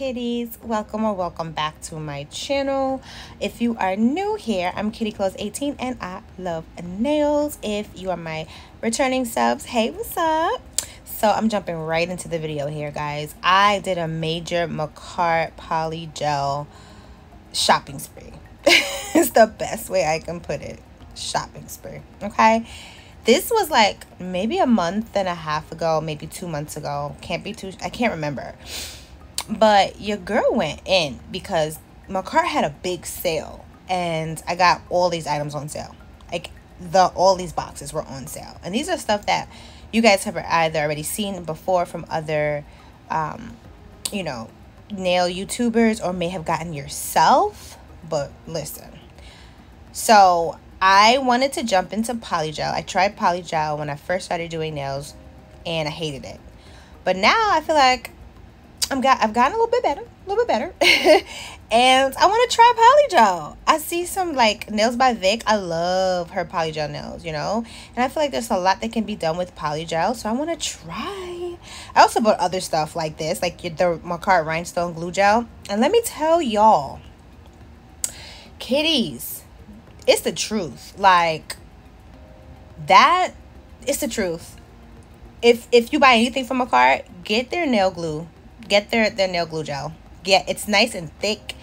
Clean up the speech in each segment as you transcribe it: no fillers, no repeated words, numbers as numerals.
kitties, welcome or welcome back to my channel. If you are new here, I'm CUTICLE18 and I love nails. If you are my returning subs, hey, what's up? So I'm jumping right into the video here, guys. I did a major MAKARTT poly gel shopping spree. It's the best way I can put it. Shopping spree, okay? This was like maybe a month and a half ago, maybe 2 months ago. I can't remember. But your girl went in because MAKARTT had a big sale and I got all these items on sale. Like all these boxes were on sale. And these are stuff that you guys have either already seen before from other, you know, nail YouTubers or may have gotten yourself. But listen. So I wanted to jump into polygel. I tried polygel when I first started doing nails and I hated it. But now I feel like I've gotten a little bit better. And I want to try polygel. I see some like Nails by Vic. I love her polygel nails, you know. And I feel like there's a lot that can be done with polygel, so I want to try. I also bought other stuff like this, like the MAKARTT Rhinestone Glue Gel. And let me tell y'all, kitties, it's the truth. Like that, it's the truth. If you buy anything from MAKARTT, get their nail glue. Get their nail glue gel. Yeah, it's nice and thick.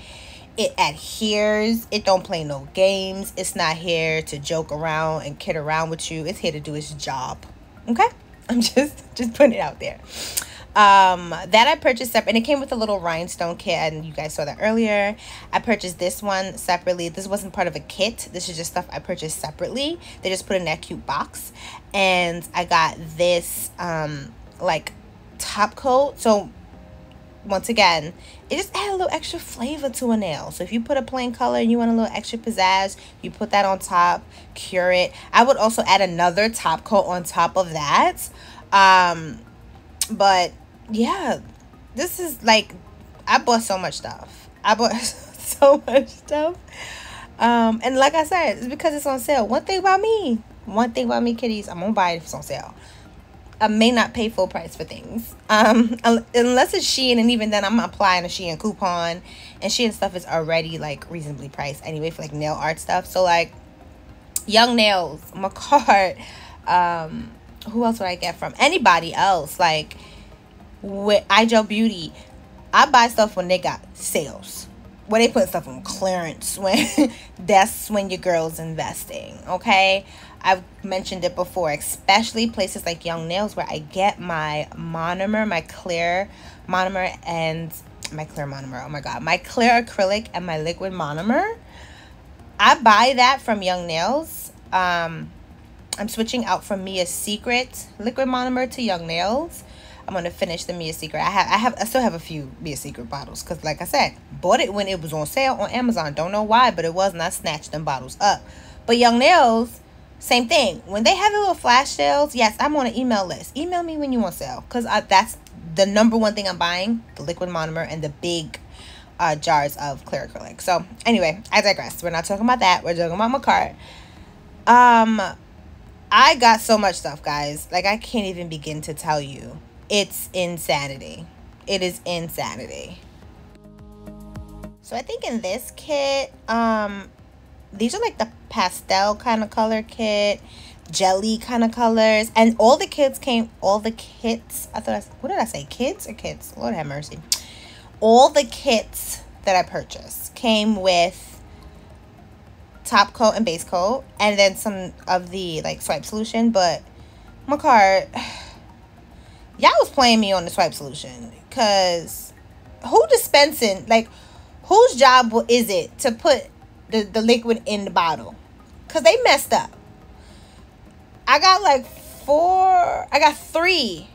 It adheres. It don't play no games. It's not here to joke around and kid around with you. It's here to do its job. Okay? I'm just putting it out there. That I purchased separate, and it came with a little rhinestone kit, and you guys saw that earlier. I purchased this one separately. This wasn't part of a kit. This is just stuff I purchased separately. They just put in that cute box. And I got this like top coat. So once again, it just add a little extra flavor to a nail. So if you put a plain color and you want a little extra pizzazz, you put that on top, cure it. I would also add another top coat on top of that. But yeah, this is like, I bought so much stuff. And like I said, it's because it's on sale. One thing about me, kitties, I'm gonna buy it if it's on sale. I may not pay full price for things, unless it's Shein, and even then I'm applying a Shein coupon, and Shein stuff is already like reasonably priced anyway for like nail art stuff. So like Young Nails, MAKARTT, who else would I get from? Anybody else, like with IGEL Beauty. I buy stuff when they got sales, when they put stuff on clearance, when that's when your girl's investing. Okay, I've mentioned it before, especially places like Young Nails where I get my monomer, my clear monomer, and my clear monomer. Oh my god, my clear acrylic and my liquid monomer. I buy that from Young Nails. I'm switching out from Mia's Secret liquid monomer to Young Nails. I'm gonna finish the Mia's Secret. I still have a few Mia's Secret bottles because, like I said, bought it when it was on sale on Amazon. Don't know why, but it was, and I snatched them bottles up. But Young Nails, same thing. When they have a little flash sales, yes, I'm on an email list. Email me when you want sale, because that's the #1 thing I'm buying: the liquid monomer and the big jars of clear acrylic. So anyway, I digress. We're not talking about that. We're talking about MAKARTT. I got so much stuff, guys. Like, I can't even begin to tell you. It's insanity. It is insanity. So I think in this kit, these are like the pastel kind of color kit, jelly kind of colors, and all the kits, what did I say, kids or kits? Lord have mercy. All the kits that I purchased came with top coat and base coat, and then some of the like swipe solution. But MAKARTT, y'all was playing me on the swipe solution, because who dispensing, like, whose job is it to put the liquid in the bottle? Because they messed up. I got like 3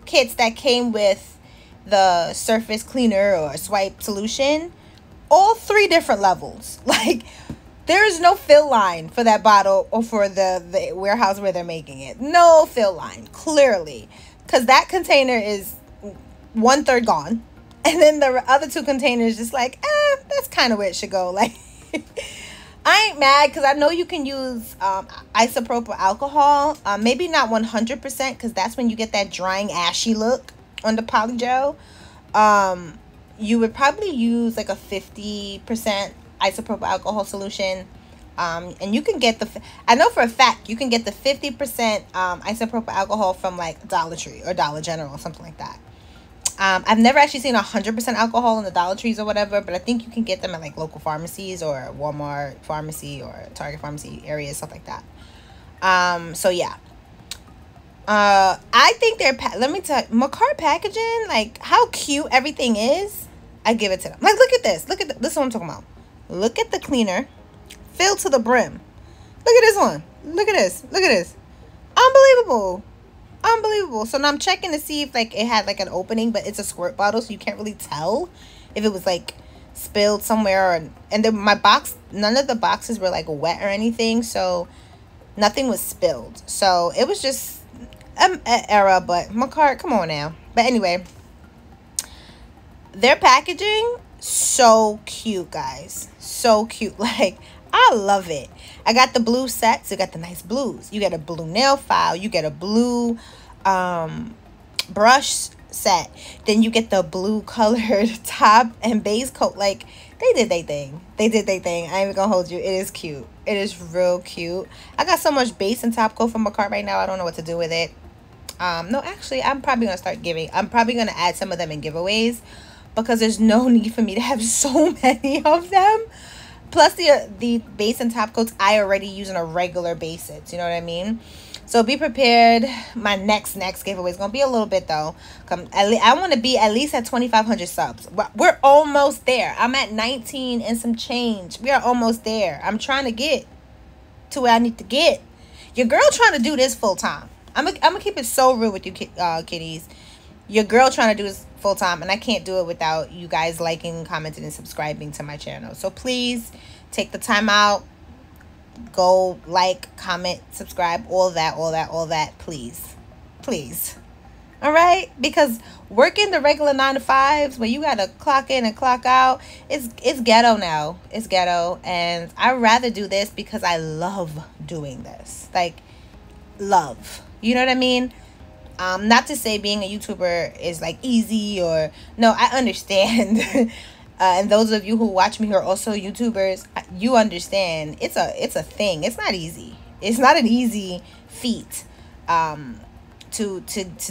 kits that came with the surface cleaner or swipe solution, all 3 different levels. Like, there is no fill line for that bottle or for the warehouse where they're making it. No fill line, clearly. Because that container is 1/3 gone. And then the other 2 containers just like, that's kind of where it should go. Like, I ain't mad, because I know you can use isopropyl alcohol. Maybe not 100%, because that's when you get that drying, ashy look on the polygel. you would probably use like a 50% isopropyl alcohol solution. And you can get I know for a fact you can get the 50% isopropyl alcohol from like Dollar Tree or Dollar General or something like that. I've never actually seen 100% alcohol in the Dollar Trees or whatever, but I think you can get them at like local pharmacies or Walmart pharmacy or Target pharmacy areas, stuff like that. So yeah. I think let me tell you, MAKARTT packaging, like how cute everything is, I give it to them. Like, look at this. This is what I'm talking about. Look at the cleaner, filled to the brim. Look at this one. Look at this. Look at this. Unbelievable. Unbelievable. So now I'm checking to see if like it had like an opening, but it's a squirt bottle, so you can't really tell if it was like spilled somewhere. And then my box, none of the boxes were like wet or anything, so nothing was spilled. So it was just an error, but MAKARTT, come on now. But anyway, their packaging, so cute, guys. So cute. Like, I love it. I got the blue set, so you got the nice blues. You get a blue nail file. You get a blue brush set. Then you get the blue colored top and base coat. Like, they did their thing. They did their thing. I ain't even gonna hold you. It is cute. It is real cute. I got so much base and top coat from MAKARTT right now. I don't know what to do with it. No, actually, I'm probably gonna start giving. I'm probably gonna add some of them in giveaways, because there's no need for me to have so many of them. Plus the base and top coats I already use on a regular basis. You know what I mean? So be prepared. My next giveaway is gonna be a little bit though. I want to be at least at 2,500 subs. We're almost there. I'm at 19 and some change. We are almost there. I'm trying to get to where I need to get. Your girl trying to do this full time. I'm gonna keep it so real with you, kiddies. Your girl trying to do this full time, and I can't do it without you guys liking, commenting, and subscribing to my channel. So please take the time out, go like, comment, subscribe, all that, please. All right? Because working the regular 9 to 5s where you gotta clock in and clock out, it's ghetto now. It's ghetto, and I'd rather do this because I love doing this. Like, love. You know what I mean? Not to say being a YouTuber is like easy, or no, I understand. And those of you who watch me who are also YouTubers, you understand it's a thing. It's not easy. It's not an easy feat to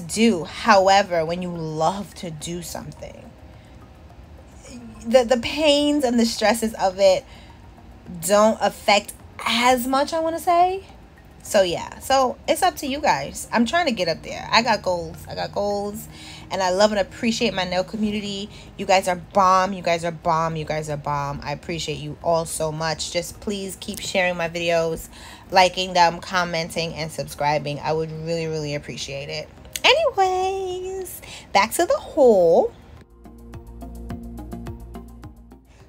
do. However, when you love to do something, the pains and the stresses of it don't affect as much, I want to say. So yeah, so it's up to you guys. I'm trying to get up there. I got goals, and I love and appreciate my nail community. You guys are bomb. You guys are bomb. I appreciate you all so much. Just please keep sharing my videos, liking them, commenting, and subscribing. I would really appreciate it. Anyways, back to the haul.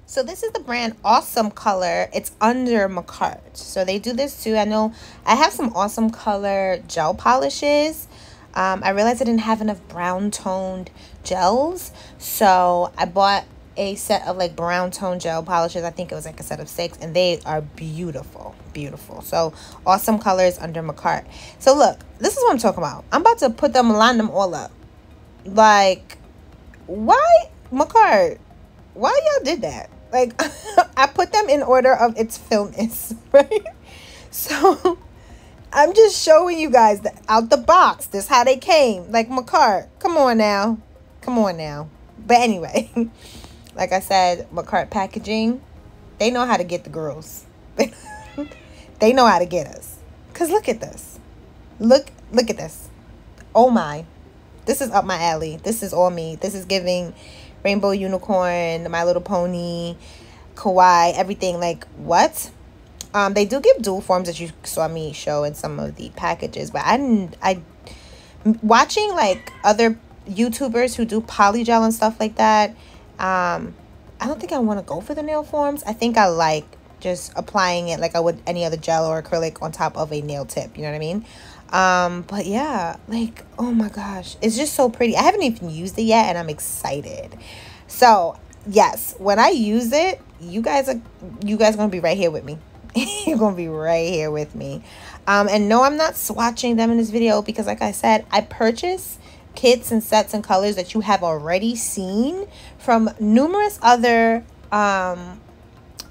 So this is the brand Awesome Color. It's under MAKARTT. So they do this too. I know I have some Awesome Color gel polishes. I realized I didn't have enough brown toned gels. So I bought a set of like brown tone gel polishes. I think it was like a set of 6, and they are beautiful. So Awesome Colors under MAKARTT. So look, this is what I'm talking about. I'm about to line them all up. Like, why MAKARTT? Why y'all did that? Like, I put them in order of its filmness, right? So I'm just showing you guys that out the box. This is how they came. Like, MAKARTT, come on now. But anyway, like I said, MAKARTT packaging, they know how to get the girls. They know how to get us. Because look at this. Look at this. Oh my. This is up my alley. This is all me. This is giving Rainbow Unicorn, My Little Pony, Kawaii, everything. Like, what? They do give dual forms, that you saw me show in some of the packages, but watching like other YouTubers who do polygel and stuff like that, I don't think I want to go for the nail forms. I think I like just applying it like I would any other gel or acrylic on top of a nail tip, you know what I mean? But yeah, like, oh my gosh, it's just so pretty. I haven't even used it yet, and I'm excited. So yes, when I use it, you guys gonna be right here with me. You're gonna be right here with me. And no, I'm not swatching them in this video, because like I said, I purchased kits and sets and colors that you have already seen from numerous other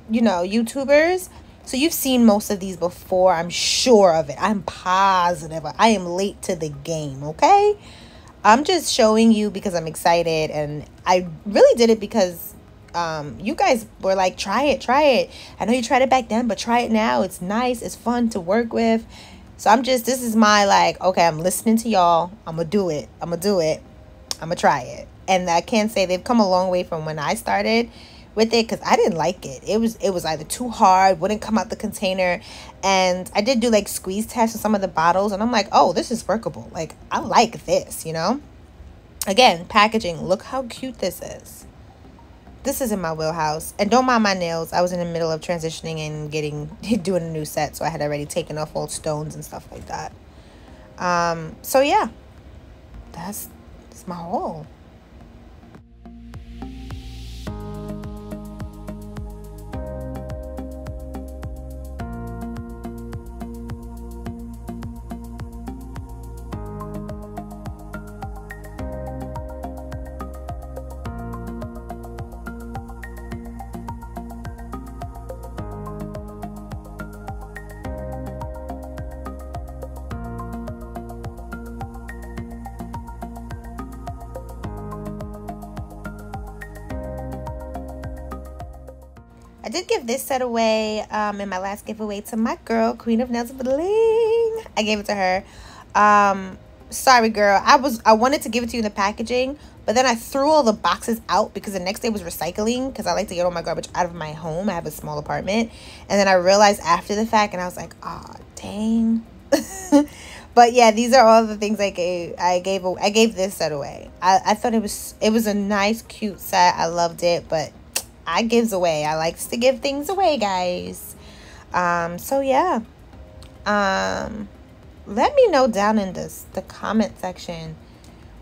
you know, YouTubers. So you've seen most of these before, I'm sure of it. I'm positive. I am late to the game, okay? I'm just showing you because I'm excited, and I really did it because you guys were like, try it. I know you tried it back then, but try it now. It's nice. It's fun to work with. So this is my like, okay, I'm listening to y'all. I'm going to do it. I'm going to try it. And I can say they've come a long way from when I started with it, because I didn't like it. It was either too hard, wouldn't come out the container. And I did do like squeeze tests with some of the bottles, and I'm like, oh, this is workable. Like, I like this, you know? Again, packaging. Look how cute this is. This is in my wheelhouse. And don't mind my nails. I was in the middle of transitioning and doing a new set, so I had already taken off old stones and stuff like that. So yeah, that's my haul. I did give this set away in my last giveaway to my girl, Queen of Nails Bling. I gave it to her. Sorry, girl. I wanted to give it to you in the packaging, but then I threw all the boxes out because the next day was recycling, because I like to get all my garbage out of my home. I have a small apartment. And then I realized after the fact, and I was like, oh, dang. But yeah, these are all the things I gave. I gave this set away. I thought it was a nice, cute set. I loved it, but I gives away. I likes to give things away, guys. So yeah. Let me know down in the comment section,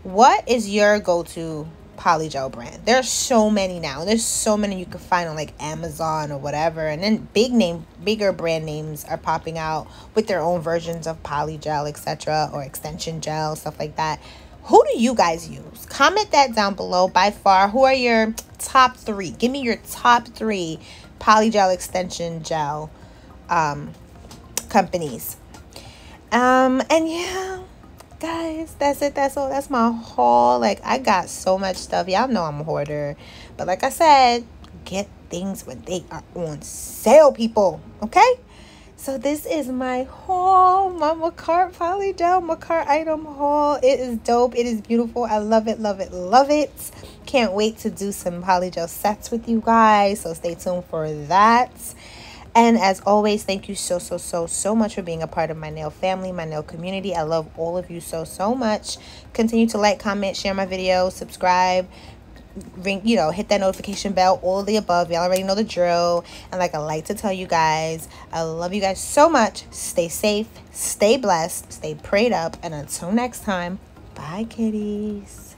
what is your go-to polygel brand? There's so many now. There's so many you can find on like Amazon or whatever. And then bigger brand names are popping out with their own versions of polygel, etc., or extension gel, stuff like that. Who do you guys use? Comment that down below. By far, who are your top 3? Give me your top 3 polygel extension gel companies. And yeah, guys, that's it. That's all. That's my haul. Like, I got so much stuff. Y'all know I'm a hoarder. But like I said, get things when they are on sale, people. Okay? So this is my haul, my MAKARTT polygel MAKARTT item haul. It is dope. It is beautiful. I love it, love it, love it. Can't wait to do some polygel sets with you guys. So stay tuned for that. And as always, thank you so much for being a part of my nail family, my nail community. I love all of you so much. Continue to like, comment, share my videos, subscribe, ring, hit that notification bell, all of the above. Y'all already know the drill. And like I like to tell you guys, I love you guys so much. Stay safe, stay blessed, stay prayed up, and until next time, bye, kitties.